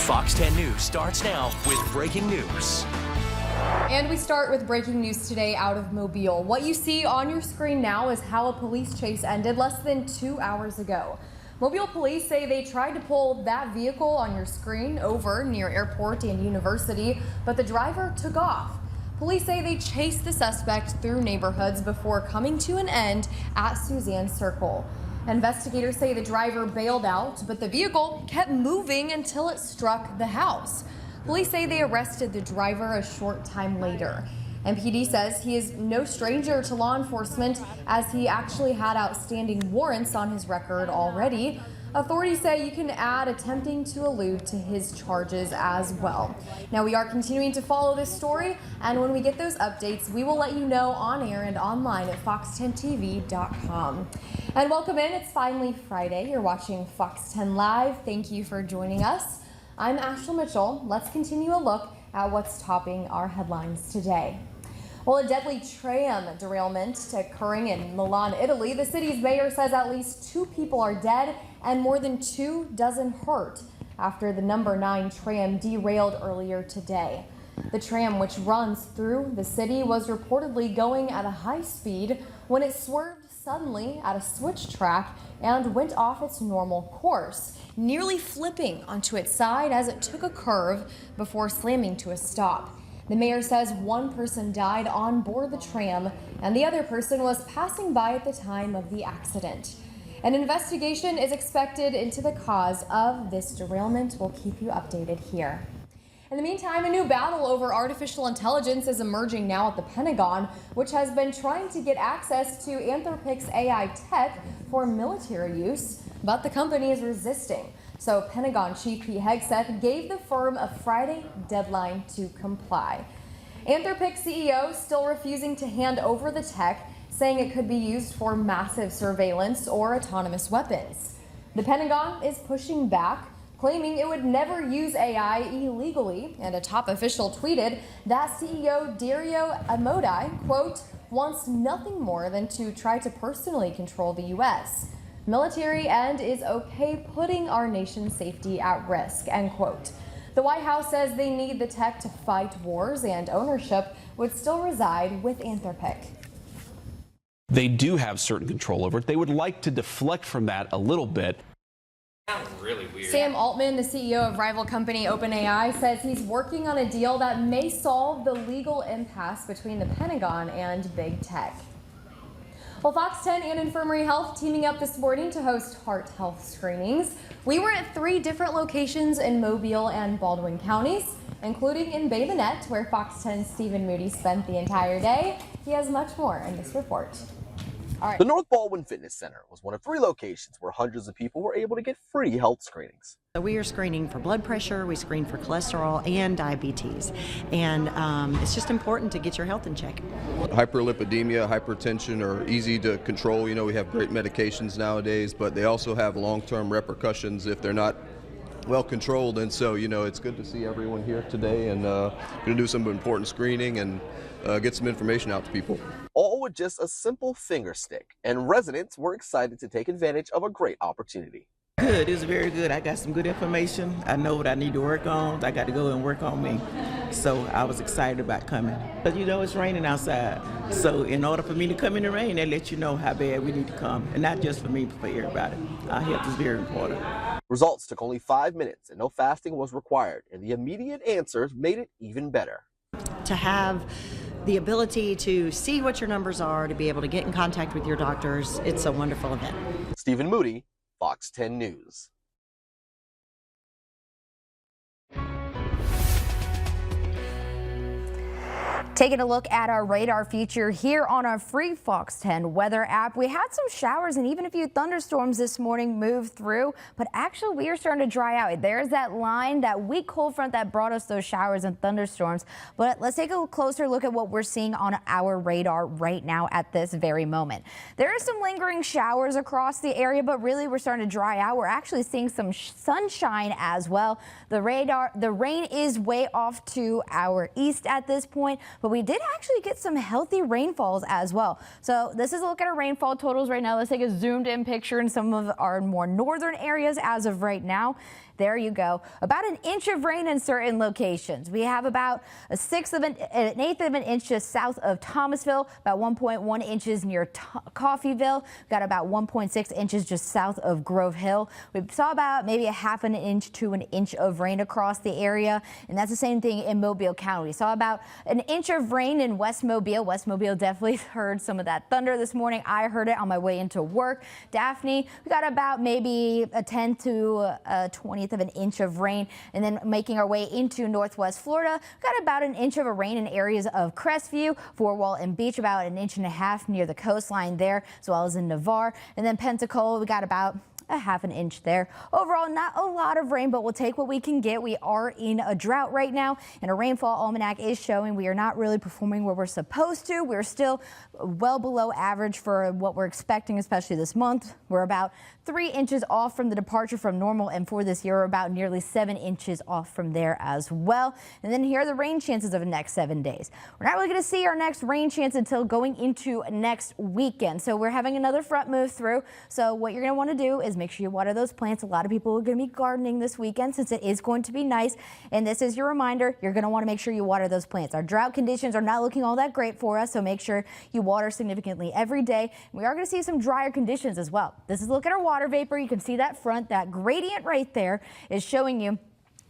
Fox 10 News starts now with breaking news. And we start with breaking news today out of Mobile. What you see on your screen now is how a police chase ended less than 2 hours ago. Mobile police say they tried to pull that vehicle on your screen over near Airport and University, but the driver took off. Police say they chased the suspect through neighborhoods before coming to an end at Suzanne Circle. Investigators say the driver bailed out, but the vehicle kept moving until it struck the house. Police say they arrested the driver a short time later. MPD says he is no stranger to law enforcement as he actually had outstanding warrants on his record already. Authorities say you can add attempting to elude to his charges as well. Now we are continuing to follow this story, and when we get those updates, we will let you know on air and online at fox10tv.com. And welcome in. It's finally Friday. You're watching Fox 10 Live. Thank you for joining us. I'm Ashley Mitchell. Let's continue a look at what's topping our headlines today. Well, a deadly tram derailment occurring in Milan, Italy. The city's mayor says at least 2 people are dead and more than 24 hurt after the number 9 tram derailed earlier today. The tram, which runs through the city, was reportedly going at a high speed when it swerved suddenly at a switch track and went off its normal course, nearly flipping onto its side as it took a curve before slamming to a stop. The mayor says 1 person died on board the tram and the other person was passing by at the time of the accident. An investigation is expected into the cause of this derailment. We'll keep you updated here. In the meantime, a new battle over artificial intelligence is emerging now at the Pentagon, which has been trying to get access to Anthropic's AI tech for military use, but the company is resisting. So Pentagon Chief Pete Hegseth gave the firm a Friday deadline to comply. Anthropic CEO still refusing to hand over the tech, saying it could be used for massive surveillance or autonomous weapons. The Pentagon is pushing back, claiming it would never use AI illegally, and a top official tweeted that CEO Dario Amodei, quote, wants nothing more than to try to personally control the U.S. military and is okay putting our nation's safety at risk, end quote. The White House says they need the tech to fight wars and ownership would still reside with Anthropic. They do have certain control over it. They would like to deflect from that a little bit. Really weird. Sam Altman, the CEO of rival company OpenAI, says he's working on a deal that may solve the legal impasse between the Pentagon and big tech. Well, Fox 10 and Infirmary Health teaming up this morning to host heart health screenings. We were at 3 different locations in Mobile and Baldwin counties, including in Bay Minette, where Fox 10's Stephen Moody spent the entire day. He has much more in this report. All right. The North Baldwin Fitness Center was one of 3 locations where hundreds of people were able to get free health screenings. So we are screening for blood pressure, we screen for cholesterol and diabetes, and it's just important to get your health in check. Hyperlipidemia, hypertension are easy to control. You know, we have great medications nowadays, but they also have long-term repercussions if they're not well controlled. And so, you know, it's good to see everyone here today, and going to do some important screening and get some information out to people. All with just a simple finger stick, and residents were excited to take advantage of a great opportunity. Good, it's very good. I got some good information. I know what I need to work on. I got to go and work on me. So I was excited about coming. But you know, it's raining outside. So in order for me to come in the rain, they let you know how bad we need to come. And not just for me, but for everybody. Our health is very important. Results took only 5 minutes and no fasting was required, and the immediate answers made it even better. To have the ability to see what your numbers are, to be able to get in contact with your doctors, it's a wonderful event. Stephen Moody, Fox 10 News. Taking a look at our radar feature here on our free Fox 10 weather app. We had some showers and even a few thunderstorms this morning move through, but actually we are starting to dry out. There's that line, that weak cold front that brought us those showers and thunderstorms. But let's take a closer look at what we're seeing on our radar right now at this very moment. There are some lingering showers across the area, but really we're starting to dry out. We're actually seeing some sunshine as well. The rain is way off to our east at this point, but we did actually get some healthy rainfalls as well. So this is a look at our rainfall totals right now. Let's take a zoomed in picture in some of our more northern areas as of right now. There you go. About an inch of rain in certain locations. We have about an eighth of an inch just south of Thomasville, about 1.1 inches near Coffeyville. We've got about 1.6 inches just south of Grove Hill. We saw about maybe a half an inch to an inch of rain across the area, and that's the same thing in Mobile County. We saw about an inch of rain in West Mobile. West Mobile definitely heard some of that thunder this morning. I heard it on my way into work. Daphne, we got about maybe a 10th to a 20th of an inch of rain, and then making our way into Northwest Florida, we got about an inch of a rain in areas of Crestview, Fort Walton Beach, about an inch and a half near the coastline there, as well as in Navarre, and then Pensacola, we got about a half an inch there. Overall, not a lot of rain, but we'll take what we can get. We are in a drought right now, and a rainfall almanac is showing we are not really performing where we're supposed to. We're still well below average for what we're expecting, especially this month. We're about 3 inches off from the departure from normal, and for this year, we're about nearly 7 inches off from there as well. And then here are the rain chances of the next 7 days. We're not really going to see our next rain chance until going into next weekend. So we're having another front move through. So what you're going to want to do is make sure you water those plants. A lot of people are going to be gardening this weekend since it is going to be nice. And this is your reminder, you're going to want to make sure you water those plants. Our drought conditions are not looking all that great for us, so make sure you water significantly every day. We are going to see some drier conditions as well. This is a look at our water vapor. You can see that front, that gradient right there is showing you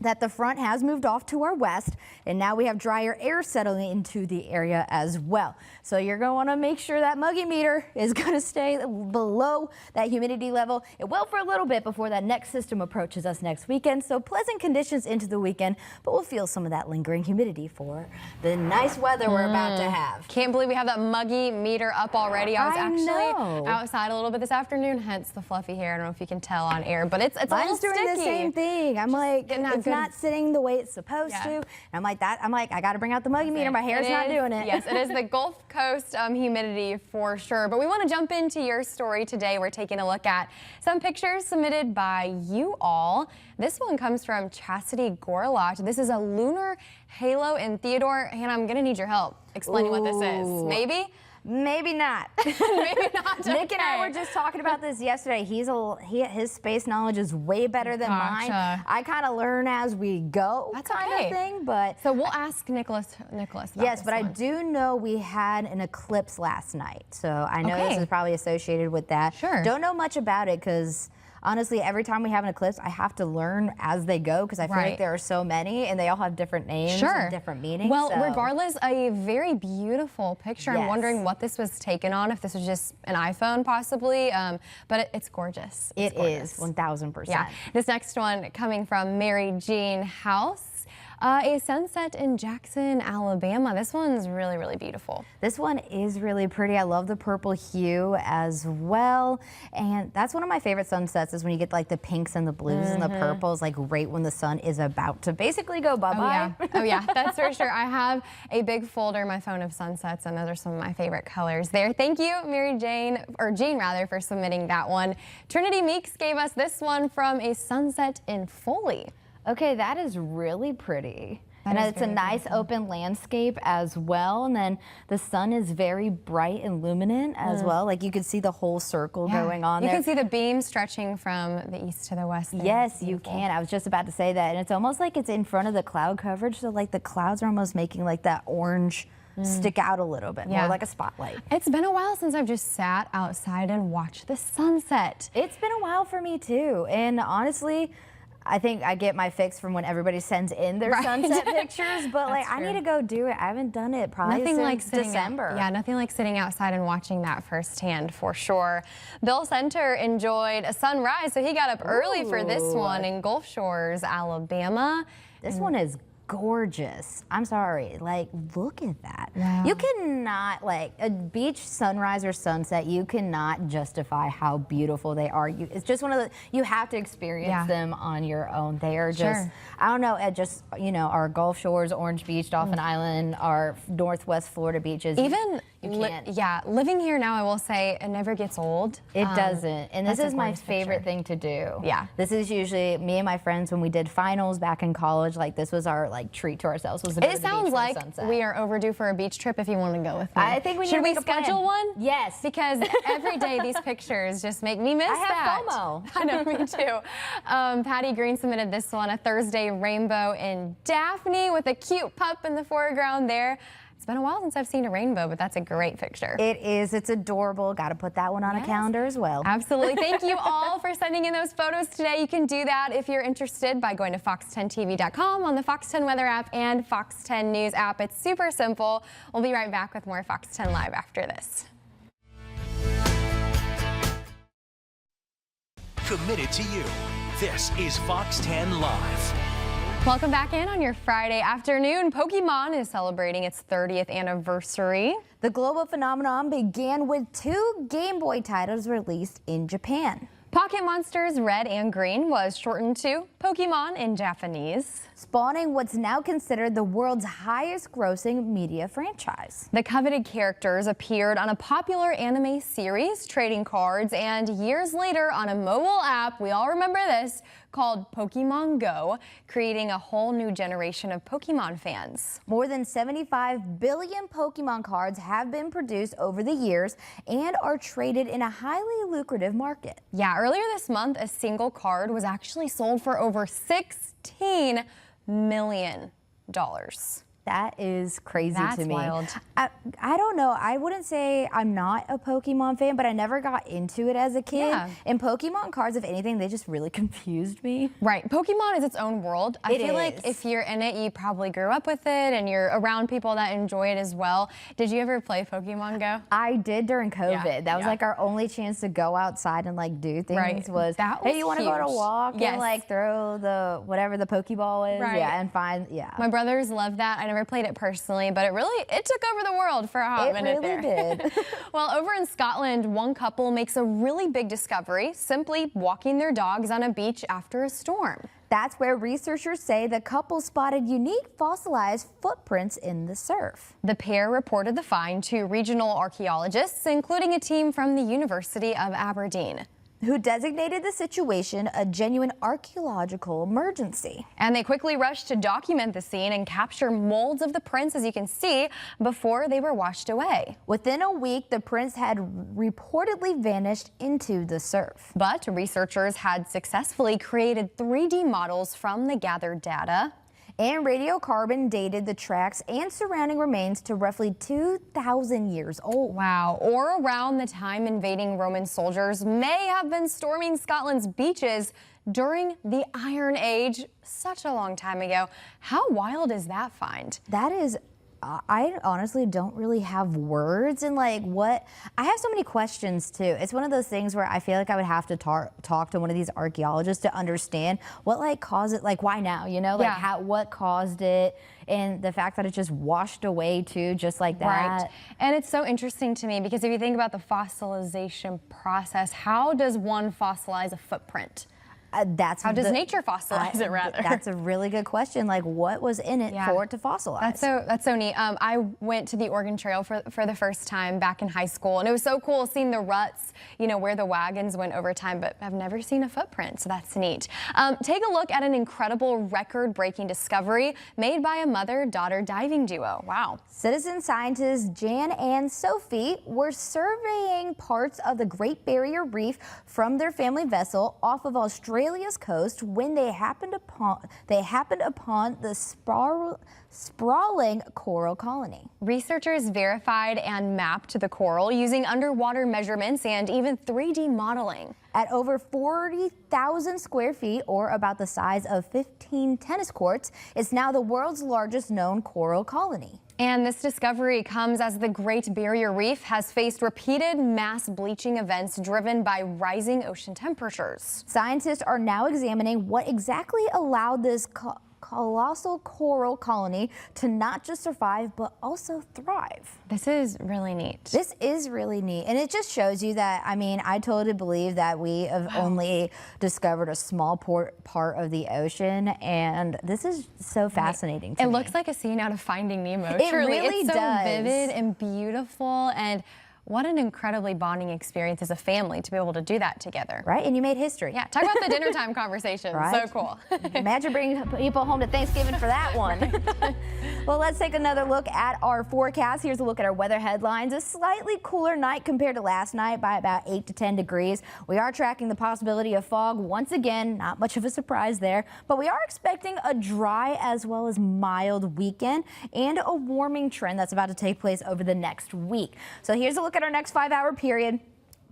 that the front has moved off to our west, and now we have drier air settling into the area as well. So you're going to want to make sure that muggy meter is going to stay below that humidity level. It will for a little bit before that next system approaches us next weekend. So pleasant conditions into the weekend, but we'll feel some of that lingering humidity for the nice weather we're about to have. Can't believe we have that muggy meter up already. I was actually outside a little bit this afternoon, hence the fluffy hair. I don't know if you can tell on air, but it's a little sticky. Mine's doing the same thing. I'm like, it's not sitting the way it's supposed to. And I'm like, I got to bring out the muggy meter. My hair's not doing it. Yes, it is the Gulf Coast humidity for sure. But we want to jump into your story today. We're taking a look at some pictures submitted by you all. This one comes from Chastity Gorlach. This is a lunar halo in Theodore. Hannah, I'm going to need your help explaining what this is. Maybe? Maybe not. Maybe not. Nick and I were just talking about this yesterday. His space knowledge is way better than mine. I kind of learn as we go, kind of thing. But so we'll ask Nicholas about yes, this but one. I do know we had an eclipse last night, so I know this is probably associated with that. Sure. Don't know much about it because honestly, every time we have an eclipse, I have to learn as they go because I feel like there are so many and they all have different names and different meanings. Well, regardless, a very beautiful picture. I'm wondering what this was taken on, if this was just an iPhone possibly, but it's gorgeous. It is, 1000%. Yeah. This next one coming from Mary Jean House. A sunset in Jackson, Alabama. This one's really, really beautiful. This one is really pretty. I love the purple hue as well. And that's one of my favorite sunsets is when you get like the pinks and the blues and the purples, like right when the sun is about to basically go bye-bye. Oh yeah, that's for sure. I have a big folder in my phone of sunsets, and those are some of my favorite colors there. Thank you, Mary Jane, or Jean rather, for submitting that one. Trinity Meeks gave us this one from a sunset in Foley. Okay, that is really pretty. And it's a nice open landscape as well. And then the sun is very bright and luminant as well. Like you can see the whole circle going on there. You can see the beam stretching from the east to the west. Yes, you can. I was just about to say that. And it's almost like it's in front of the cloud coverage. So like the clouds are almost making like that orange stick out a little bit, more like a spotlight. It's been a while since I've just sat outside and watched the sunset. It's been a while for me too. And honestly, I think I get my fix from when everybody sends in their sunset pictures, but like I need to go do it. I haven't done it probably since December. Nothing like sitting outside and watching that firsthand for sure. Bill Center enjoyed a sunrise, so he got up early for this one in Gulf Shores, Alabama. This one is gorgeous. I'm sorry, like look at that. You cannot, like a beach sunrise or sunset, you cannot justify how beautiful they are. It's just one of the, you have to experience them on your own. They are just, I don't know, at just, you know, our Gulf Shores, Orange Beach, Dauphin Island, our Northwest Florida beaches. Even, you can't. Living here now, I will say it never gets old. It doesn't. And this is my favorite thing to do. This is usually me and my friends when we did finals back in college, like this was our like treat to ourselves was to go to It the beach sounds for like sunset. we are overdue for a beach trip if you want to go with me. I think we need Should to we make a plan. schedule one? Yes. Because every day these pictures just make me miss that. I have FOMO. I know, me too. Patty Green submitted this one, a Thursday rainbow in Daphne with a cute pup in the foreground there. It's been a while since I've seen a rainbow, but that's a great picture. It is. It's adorable. Got to put that one on a calendar as well. Absolutely. Thank you all for sending in those photos today. You can do that if you're interested by going to fox10tv.com on the Fox 10 Weather app and Fox 10 News app. It's super simple. We'll be right back with more Fox 10 Live after this. Committed to you. This is Fox 10 Live. Welcome back in on your Friday afternoon. Pokemon is celebrating its 30th anniversary. The global phenomenon began with 2 Game Boy titles released in Japan. Pocket Monsters Red and Green was shortened to Pokemon in Japanese, spawning what's now considered the world's highest grossing media franchise. The coveted characters appeared on a popular anime series, trading cards, and years later on a mobile app, we all remember this, called Pokemon Go, creating a whole new generation of Pokemon fans. More than 75 billion Pokemon cards have been produced over the years and are traded in a highly lucrative market. Yeah, earlier this month, a single card was actually sold for over $16 million. That is crazy That's to me. wild. I don't know. I wouldn't say I'm not a Pokemon fan, but I never got into it as a kid. Yeah. And Pokemon cards, if anything, they just really confused me. Right. Pokemon is its own world. I feel like if you're in it, you probably grew up with it and you're around people that enjoy it as well. Did you ever play Pokemon Go? I did during COVID. Yeah, that was yeah. like our only chance to go outside and like do things Right. was, That hey, was you want to go on a huge. walk Yes. and like throw the, whatever the Pokeball is? Right. Yeah, and find, yeah. My brothers love that. I never played it personally, but it took over the world for a hot minute really there. did. Well, over in Scotland, one couple makes a really big discovery, simply walking their dogs on a beach after a storm. That's where researchers say the couple spotted unique fossilized footprints in the surf. The pair reported the find to regional archaeologists, including a team from the University of Aberdeen, who designated the situation a genuine archaeological emergency. And they quickly rushed to document the scene and capture molds of the prints, as you can see, before they were washed away. Within a week, the prints had reportedly vanished into the surf. But researchers had successfully created 3D models from the gathered data. And radiocarbon dated the tracks and surrounding remains to roughly 2,000 years old. Wow, or around the time invading Roman soldiers may have been storming Scotland's beaches during the Iron Age, such a long time ago. How wild is that find? That is, I honestly don't really have words, and like what, I have so many questions too. It's one of those things where I feel like I would have to talk to one of these archaeologists to understand what like caused it, like why now, you know, like what caused it, and the fact that it just washed away too, just like that. Right. And it's so interesting to me because if you think about the fossilization process, how does one fossilize a footprint? How does nature fossilize it, rather? That's a really good question. Like, what was in it for it to fossilize? That's so neat. I went to the Oregon Trail for the first time back in high school, and it was so cool seeing the ruts, you know, where the wagons went over time, but I've never seen a footprint, so that's neat. Take a look at an incredible record-breaking discovery made by a mother-daughter diving duo. Wow. Citizen scientists Jan and Sophie were surveying parts of the Great Barrier Reef from their family vessel off of Australia's coast when they happened upon the sprawling coral colony. Researchers verified and mapped the coral using underwater measurements and even 3D modeling. At over 40,000 square feet, or about the size of 15 tennis courts, it's now the world's largest known coral colony. And this discovery comes as the Great Barrier Reef has faced repeated mass bleaching events driven by rising ocean temperatures. Scientists are now examining what exactly allowed this colossal coral colony to not just survive, but also thrive. This is really neat. This is really neat. And it just shows you that, I mean, I totally believe that we have only discovered a small part of the ocean. And this is so fascinating to me. It looks like a scene out of Finding Nemo. It Truly. really it's so does. vivid and beautiful. And What an incredibly bonding experience as a family to be able to do that together. Right, and you made history. Yeah, talk about the dinner time conversation. Right? So cool. Imagine bringing people home to Thanksgiving for that one. Well, let's take another look at our forecast. Here's a look at our weather headlines. A slightly cooler night compared to last night by about 8 to 10 degrees. We are tracking the possibility of fog once again. Not much of a surprise there, but we are expecting a dry as well as mild weekend and a warming trend that's about to take place over the next week. So here's a look at our next 5-hour period.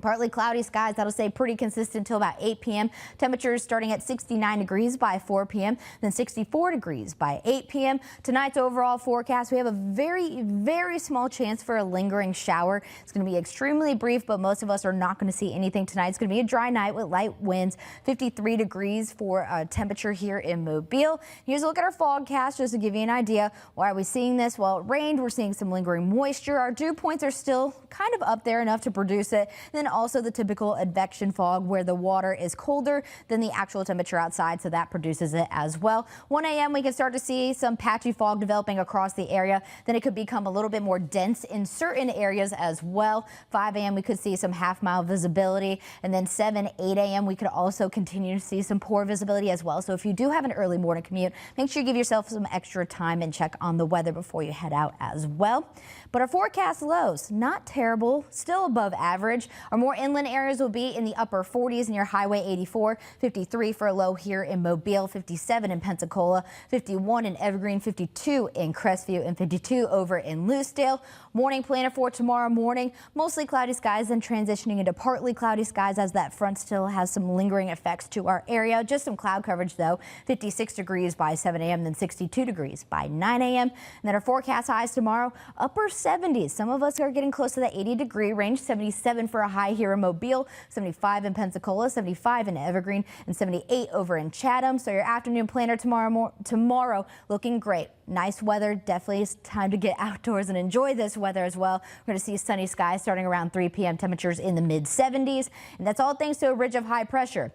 Partly cloudy skies, that'll stay pretty consistent until about 8 p.m. Temperatures starting at 69 degrees by 4 p.m., then 64 degrees by 8 p.m. Tonight's overall forecast, we have a very, very small chance for a lingering shower. It's going to be extremely brief, but most of us are not going to see anything tonight. It's going to be a dry night with light winds, 53 degrees for temperature here in Mobile. Here's a look at our fogcast just to give you an idea. Why are we seeing this? Well, it rained. We're seeing some lingering moisture. Our dew points are still kind of up there enough to produce it. And then also the typical advection fog where the water is colder than the actual temperature outside, so that produces it as well. 1 a.m. we can start to see some patchy fog developing across the area. Then it could become a little bit more dense in certain areas as well. 5 a.m. we could see some half-mile visibility, and then 7, 8 a.m. we could also continue to see some poor visibility as well. So if you do have an early morning commute, make sure you give yourself some extra time and check on the weather before you head out as well. But our forecast lows, not terrible, still above average. Our more inland areas will be in the upper 40s near Highway 84, 53 for a low here in Mobile, 57 in Pensacola, 51 in Evergreen, 52 in Crestview, and 52 over in Lucedale. Morning planner for tomorrow morning, mostly cloudy skies, then transitioning into partly cloudy skies as that front still has some lingering effects to our area. Just some cloud coverage though, 56 degrees by 7 a.m., then 62 degrees by 9 a.m. And then our forecast highs tomorrow, upper 70s. Some of us are getting close to the 80-degree range, 77 for a high here in Mobile, 75 in Pensacola, 75 in Evergreen, and 78 over in Chatham. So your afternoon planner tomorrow looking great. Nice weather. Definitely is time to get outdoors and enjoy this weather as well. We're going to see sunny skies starting around 3 p.m. Temperatures in the mid-70s. And that's all thanks to a ridge of high pressure.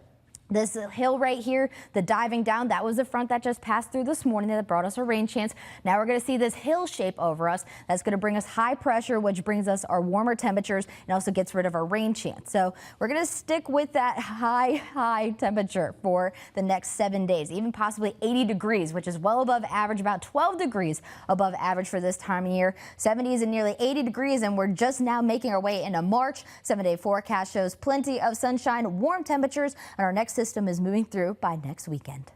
This hill right here, the diving down, that was the front that just passed through this morning that brought us a rain chance. Now we're going to see this hill shape over us. That's going to bring us high pressure, which brings us our warmer temperatures and also gets rid of our rain chance. So we're going to stick with that high temperature for the next 7 days, even possibly 80 degrees, which is well above average, about 12 degrees above average for this time of year. 70s and nearly 80 degrees, and we're just now making our way into March. 7-day forecast shows plenty of sunshine, warm temperatures, and our next system is moving through by next weekend.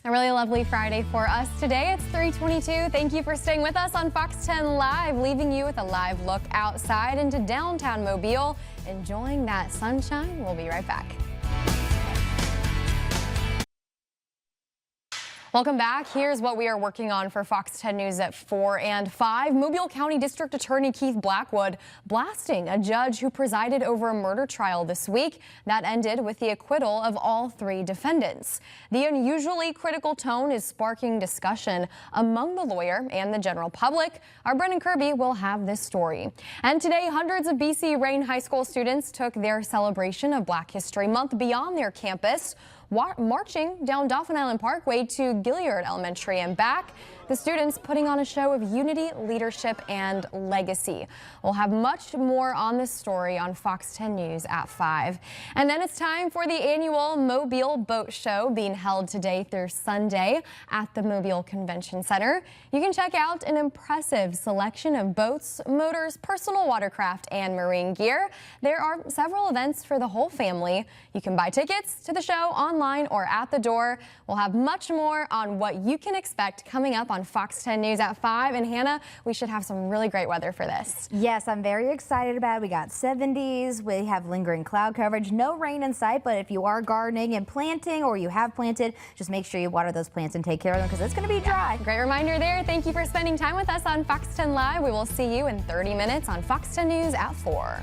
A really lovely Friday for us today. It's 3:22. Thank you for staying with us on Fox 10 Live, leaving you with a live look outside into downtown Mobile. Enjoying that sunshine. We'll be right back. Welcome back. Here's what we are working on for Fox 10 News at 4 and 5. Mobile County District Attorney Keith Blackwood blasting a judge who presided over a murder trial this week that ended with the acquittal of all 3 defendants. The unusually critical tone is sparking discussion among the lawyer and the general public. Our Brendan Kirby will have this story. And today, hundreds of BC Rain High School students took their celebration of Black History Month beyond their campus, marching down Dauphin Island Parkway to Gilliard Elementary and back. The students putting on a show of unity, leadership, and legacy. We'll have much more on this story on Fox 10 News at 5. And then it's time for the annual Mobile Boat Show being held today through Sunday at the Mobile Convention Center. You can check out an impressive selection of boats, motors, personal watercraft, and marine gear. There are several events for the whole family. You can buy tickets to the show online or at the door. We'll have much more on what you can expect coming up on Fox 10 News at 5. And Hannah, we should have some really great weather for this. Yes, I'm very excited about it. We got 70s. We have lingering cloud coverage. No rain in sight, but if you are gardening and planting or you have planted, just make sure you water those plants and take care of them because it's going to be dry. Great reminder there. Thank you for spending time with us on Fox 10 Live. We will see you in 30 minutes on Fox 10 News at 4.